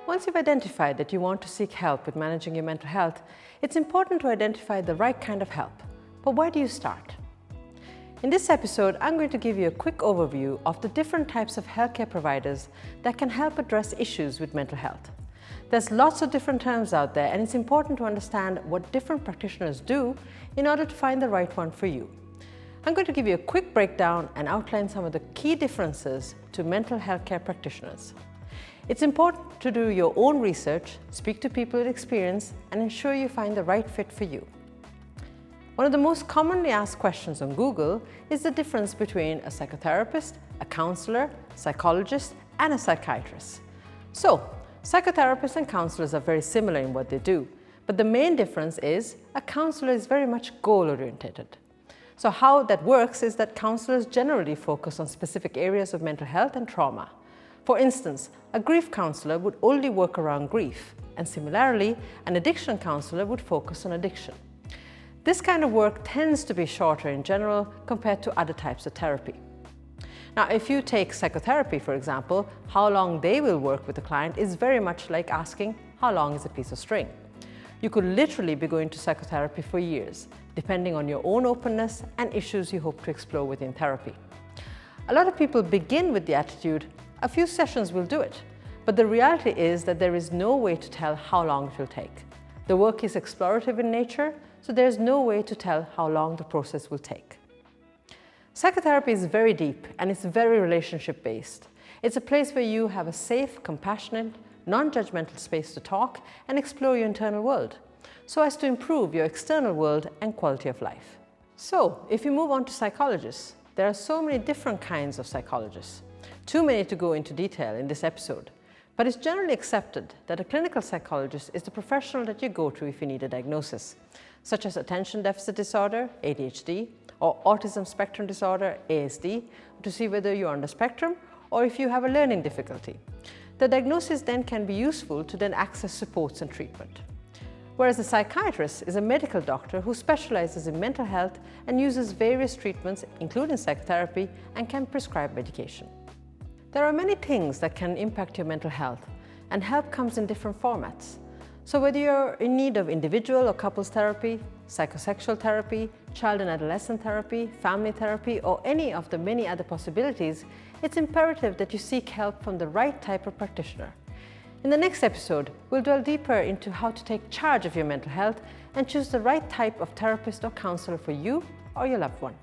Once you've identified that you want to seek help with managing your mental health, it's important to identify the right kind of help. But where do you start? In this episode, I'm going to give you a quick overview of the different types of healthcare providers that can help address issues with mental health. There's lots of different terms out there, and it's important to understand what different practitioners do in order to find the right one for you. I'm going to give you a quick breakdown and outline some of the key differences to mental health care practitioners. It's important to do your own research, speak to people with experience, and ensure you find the right fit for you. One of the most commonly asked questions on Google is the difference between a psychotherapist, a counselor, psychologist, and a psychiatrist. So, psychotherapists and counselors are very similar in what they do, but the main difference is a counselor is very much goal-oriented. So how that works is that counselors generally focus on specific areas of mental health and trauma. For instance, a grief counselor would only work around grief, and similarly, an addiction counselor would focus on addiction. This kind of work tends to be shorter in general compared to other types of therapy. Now, if you take psychotherapy, for example, how long they will work with the client is very much like asking, how long is a piece of string? You could literally be going to psychotherapy for years, depending on your own openness and issues you hope to explore within therapy. A lot of people begin with the attitude, a few sessions will do it, but the reality is that there is no way to tell how long it will take. The work is explorative in nature, so there's no way to tell how long the process will take. Psychotherapy is very deep and it's very relationship-based. It's a place where you have a safe, compassionate, non-judgmental space to talk and explore your internal world, so as to improve your external world and quality of life. So, if you move on to psychologists, there are so many different kinds of psychologists. Too many to go into detail in this episode, but it's generally accepted that a clinical psychologist is the professional that you go to if you need a diagnosis, such as attention deficit disorder, ADHD, or autism spectrum disorder, ASD, to see whether you're on the spectrum or if you have a learning difficulty. The diagnosis then can be useful to then access supports and treatment. Whereas a psychiatrist is a medical doctor who specializes in mental health and uses various treatments, including psychotherapy, and can prescribe medication. There are many things that can impact your mental health, and help comes in different formats. So whether you're in need of individual or couples therapy, psychosexual therapy, child and adolescent therapy, family therapy, or any of the many other possibilities, it's imperative that you seek help from the right type of practitioner. In the next episode, we'll delve deeper into how to take charge of your mental health and choose the right type of therapist or counselor for you or your loved one.